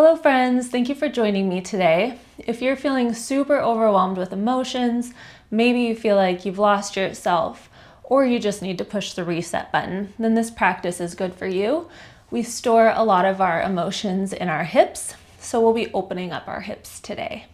Hello friends, thank you for joining me today. If you're feeling super overwhelmed with emotions, maybe you feel like you've lost yourself, or you just need to push the reset button, then this practice is good for you. We store a lot of our emotions in our hips, so we'll be opening up our hips today.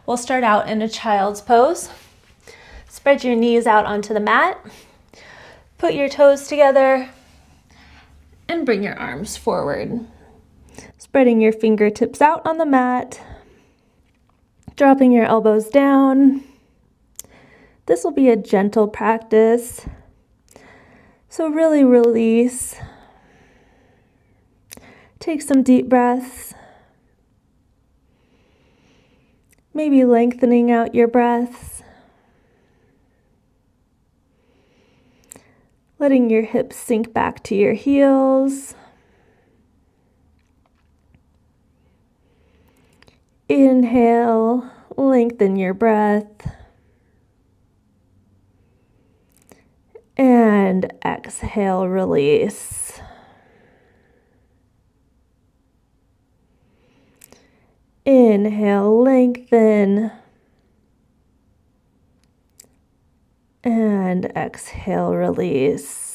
We'll start out in a child's pose. Spread your knees out onto the mat. Put your toes together and bring your arms forward. Spreading your fingertips out on the mat, dropping your elbows down. This will be a gentle practice, so really release. Take some deep breaths, maybe lengthening out your breaths, letting your hips sink back to your heels. Inhale, lengthen your breath, and exhale, release. Inhale, lengthen, and exhale, release.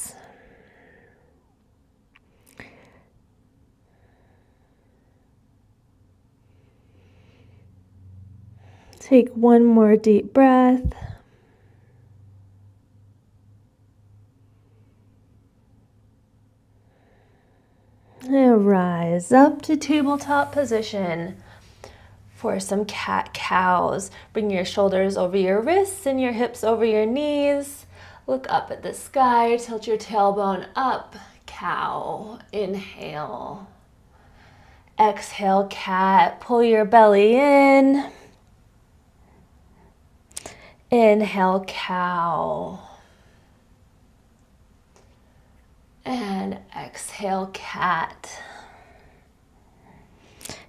Take one more deep breath. And rise up to tabletop position for some cat-cows. Bring your shoulders over your wrists and your hips over your knees. Look up at the sky, tilt your tailbone up, cow. Inhale. Exhale, cat. Pull your belly in. Inhale, cow. And exhale, cat.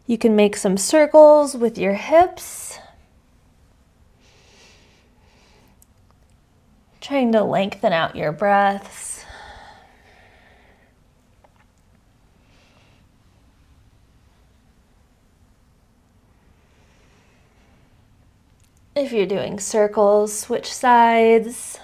You can make some circles with your hips. Trying to lengthen out your breaths. If you're doing circles, switch sides.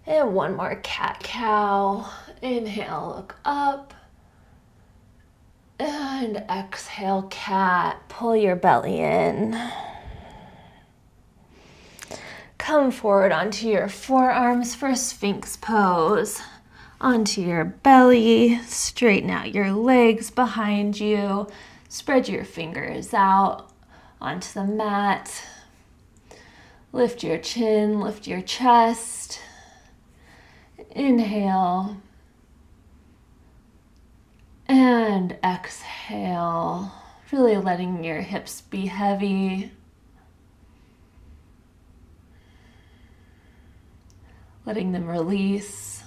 And one more cat-cow. Inhale, look up. And exhale, cat. Pull your belly in. Come forward onto your forearms for Sphinx pose. Onto your belly. Straighten out your legs behind you. Spread your fingers out onto the mat. Lift your chin, lift your chest. Inhale. And exhale. Really letting your hips be heavy. Letting them release.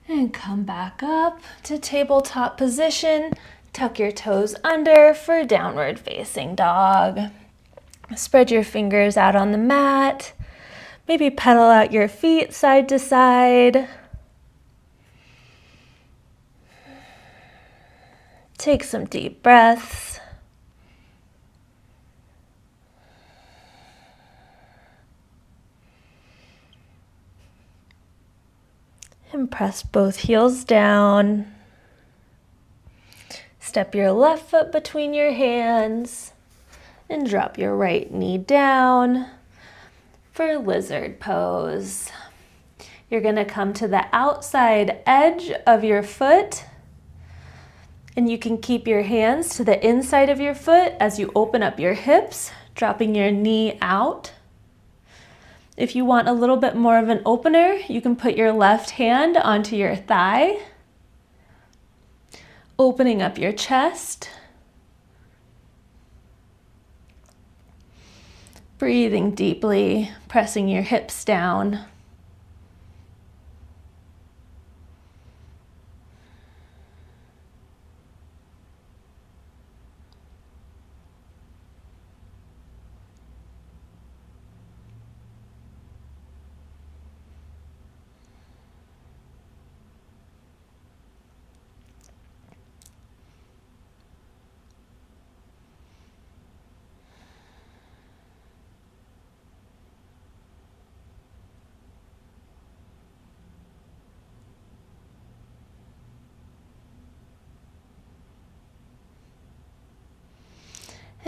And come back up to tabletop position. Tuck your toes under for downward facing dog. Spread your fingers out on the mat. Maybe pedal out your feet side to side. Take some deep breaths. And press both heels down. Step your left foot between your hands and drop your right knee down for lizard pose. You're going to come to the outside edge of your foot, and you can keep your hands to the inside of your foot as you open up your hips, dropping your knee out. If you want a little bit more of an opener, you can put your left hand onto your thigh, opening up your chest. Breathing deeply, pressing your hips down.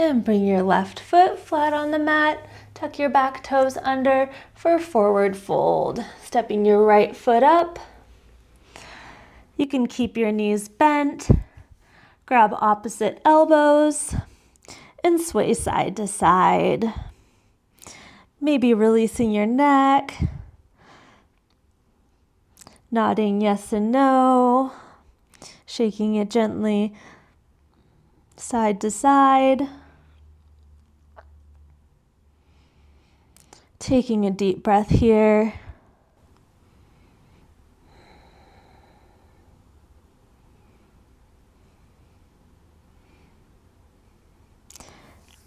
And bring your left foot flat on the mat. Tuck your back toes under for forward fold. Stepping your right foot up. You can keep your knees bent. Grab opposite elbows and sway side to side. Maybe releasing your neck. Nodding yes and no. Shaking it gently side to side. Taking a deep breath here.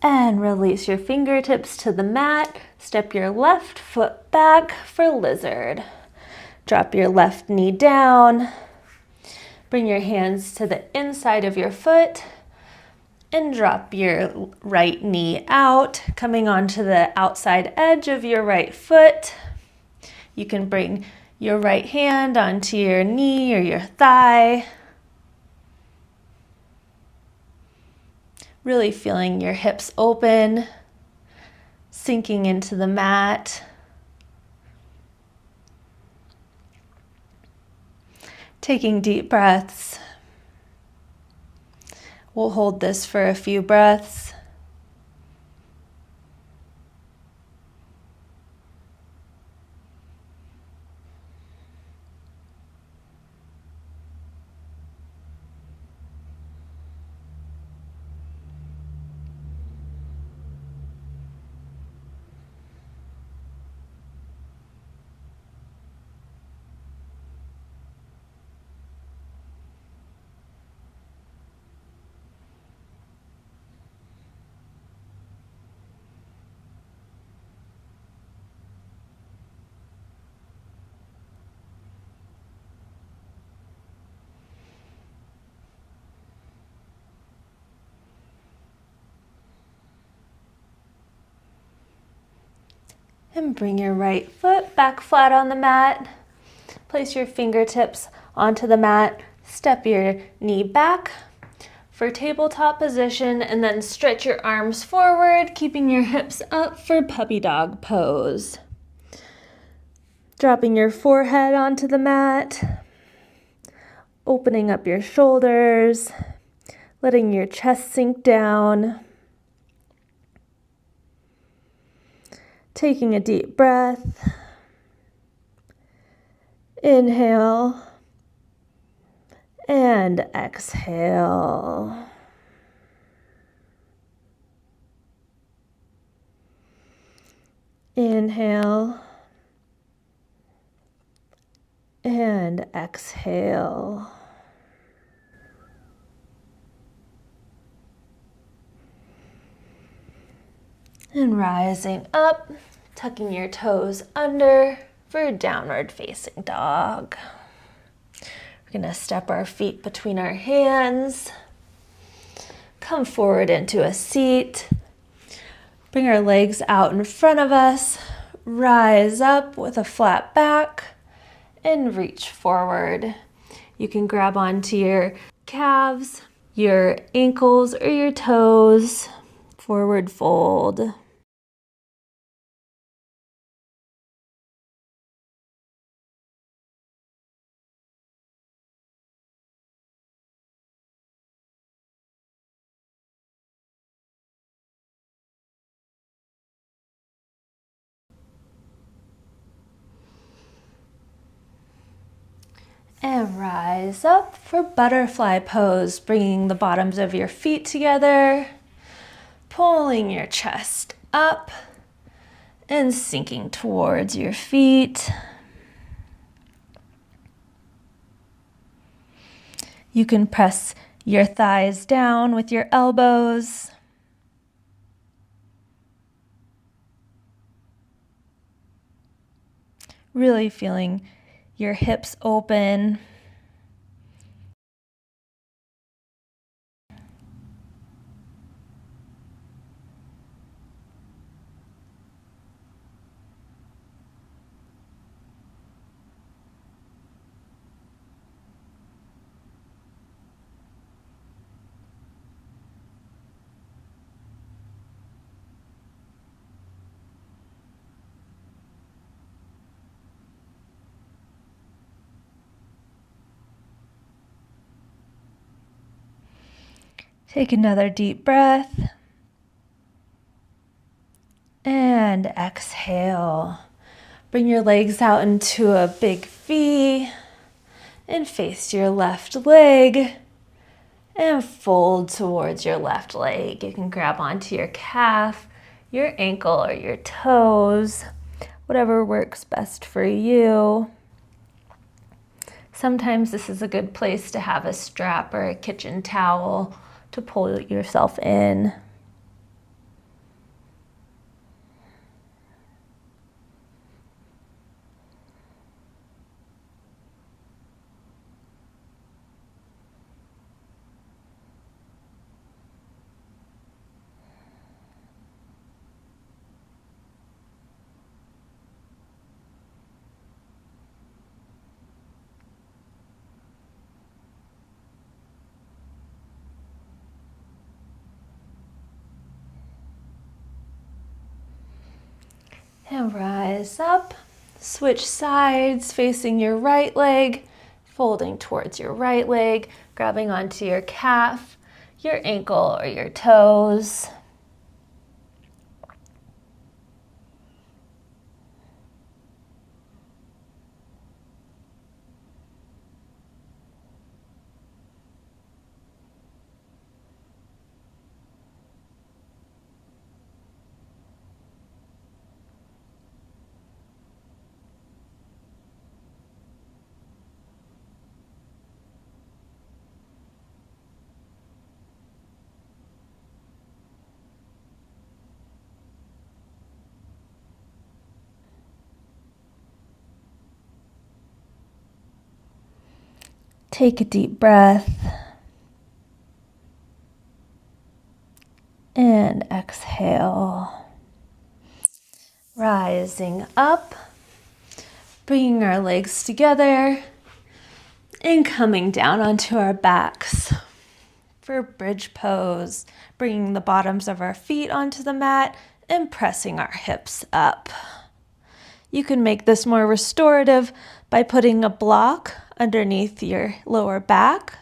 And release your fingertips to the mat. Step your left foot back for lizard. Drop your left knee down. Bring your hands to the inside of your foot and drop your right knee out, coming onto the outside edge of your right foot. You can bring your right hand onto your knee or your thigh. Really feeling your hips open, sinking into the mat. Taking deep breaths. We'll hold this for a few breaths. And bring your right foot back flat on the mat. Place your fingertips onto the mat. Step your knee back for tabletop position and then stretch your arms forward, keeping your hips up for puppy dog pose. Dropping your forehead onto the mat. Opening up your shoulders. Letting your chest sink down. Taking a deep breath. Inhale and exhale. Inhale and exhale. And rising up, tucking your toes under for downward facing dog. We're going to step our feet between our hands. Come forward into a seat. Bring our legs out in front of us. Rise up with a flat back and reach forward. You can grab onto your calves, your ankles, or your toes. Forward fold. And rise up for butterfly pose, bringing the bottoms of your feet together, pulling your chest up, and sinking towards your feet. You can press your thighs down with your elbows. Really feeling your hips open. Take another deep breath. And exhale. Bring your legs out into a big V and face your left leg and fold towards your left leg. You can grab onto your calf, your ankle, or your toes, whatever works best for you. Sometimes this is a good place to have a strap or a kitchen towel to pull yourself in. And rise up, switch sides, facing your right leg, folding towards your right leg, grabbing onto your calf, your ankle, or your toes. Take a deep breath and exhale. Rising up, bringing our legs together and coming down onto our backs for bridge pose, bringing the bottoms of our feet onto the mat and pressing our hips up. You can make this more restorative by putting a block underneath your lower back.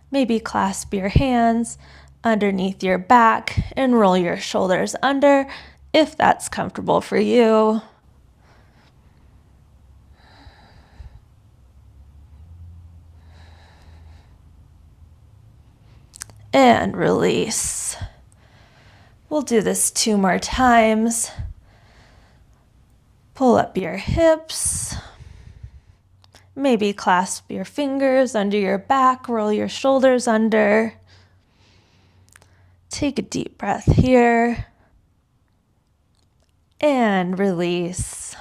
Maybe clasp your hands underneath your back and roll your shoulders under if that's comfortable for you. And release. We'll do this 2 more times. Pull up your hips. Maybe clasp your fingers under your back, roll your shoulders under. Take a deep breath here. And release.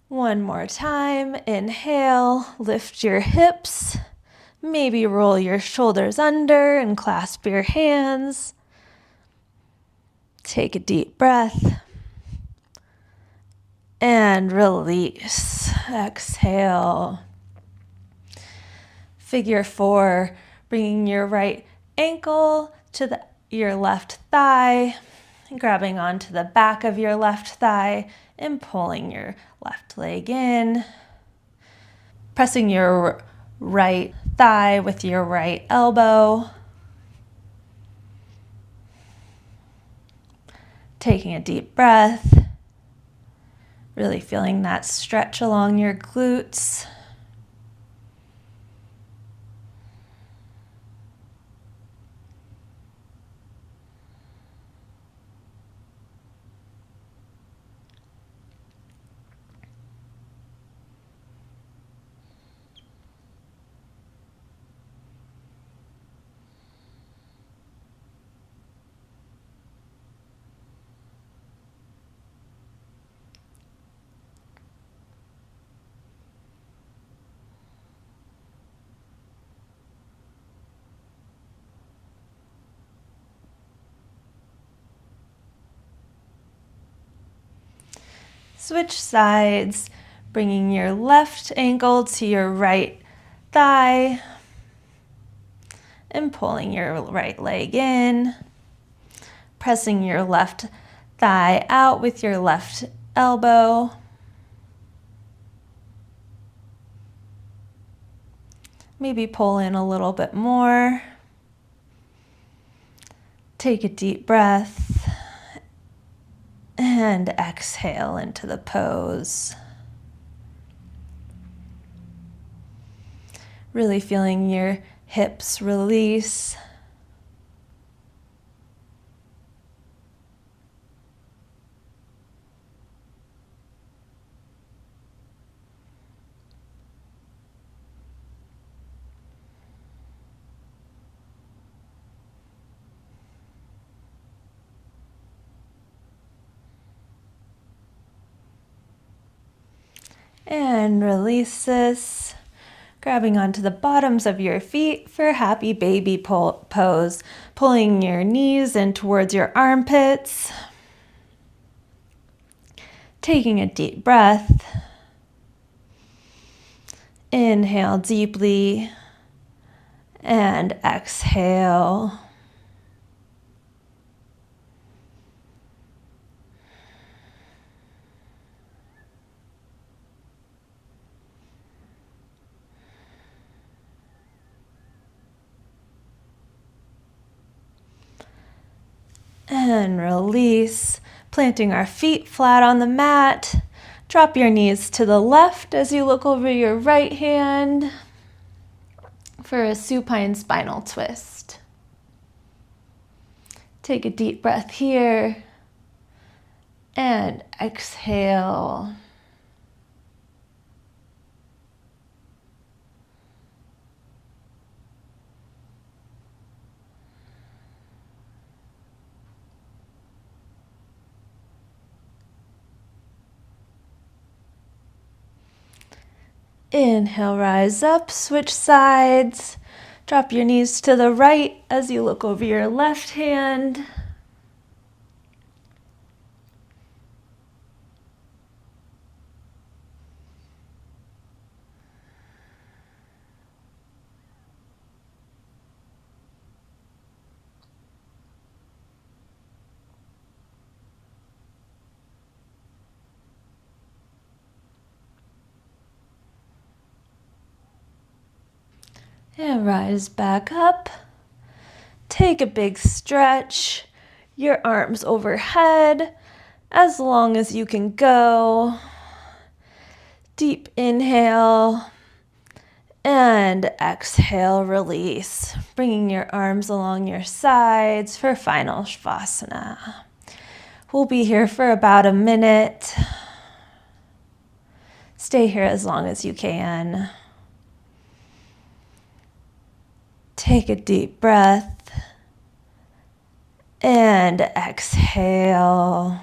One more time. Inhale, lift your hips. Maybe roll your shoulders under and clasp your hands. Take a deep breath. And release. Exhale. Figure 4, bringing your right ankle to your left thigh, grabbing onto the back of your left thigh and pulling your left leg in. Pressing your right thigh with your right elbow. Taking a deep breath. Really feeling that stretch along your glutes. Switch sides, bringing your left ankle to your right thigh and pulling your right leg in, pressing your left thigh out with your left elbow. Maybe pull in a little bit more. Take a deep breath and exhale into the pose. Really feeling your hips release. And release this, grabbing onto the bottoms of your feet for happy baby pose, pulling your knees in towards your armpits, taking a deep breath, inhale deeply, and exhale. And release, planting our feet flat on the mat. Drop your knees to the left as you look over your right hand for a supine spinal twist. Take a deep breath here and exhale. Inhale, rise up, switch sides. Drop your knees to the right as you look over your left hand. And rise back up. Take a big stretch. Your arms overhead as long as you can go. Deep inhale and exhale, release. Bringing your arms along your sides for final Shavasana. We'll be here for about a minute. Stay here as long as you can. Take a deep breath and exhale.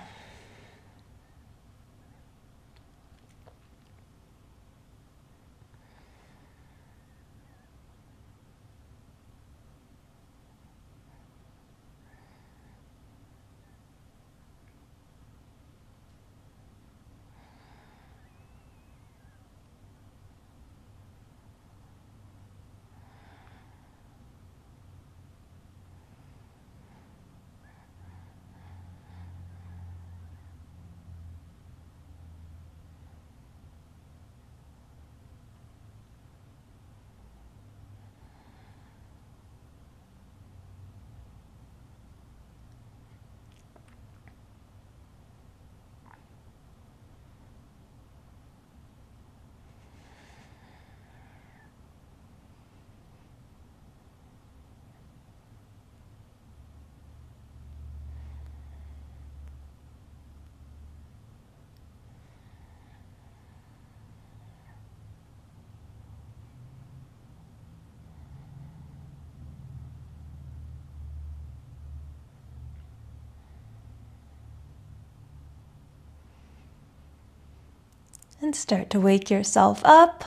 And start to wake yourself up.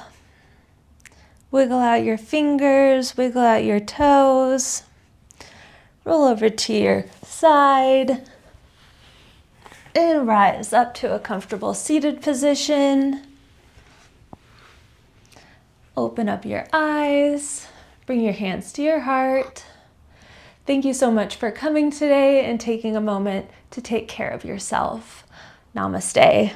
Wiggle out your fingers, wiggle out your toes. Roll over to your side. And rise up to a comfortable seated position. Open up your eyes. Bring your hands to your heart. Thank you so much for coming today and taking a moment to take care of yourself. Namaste.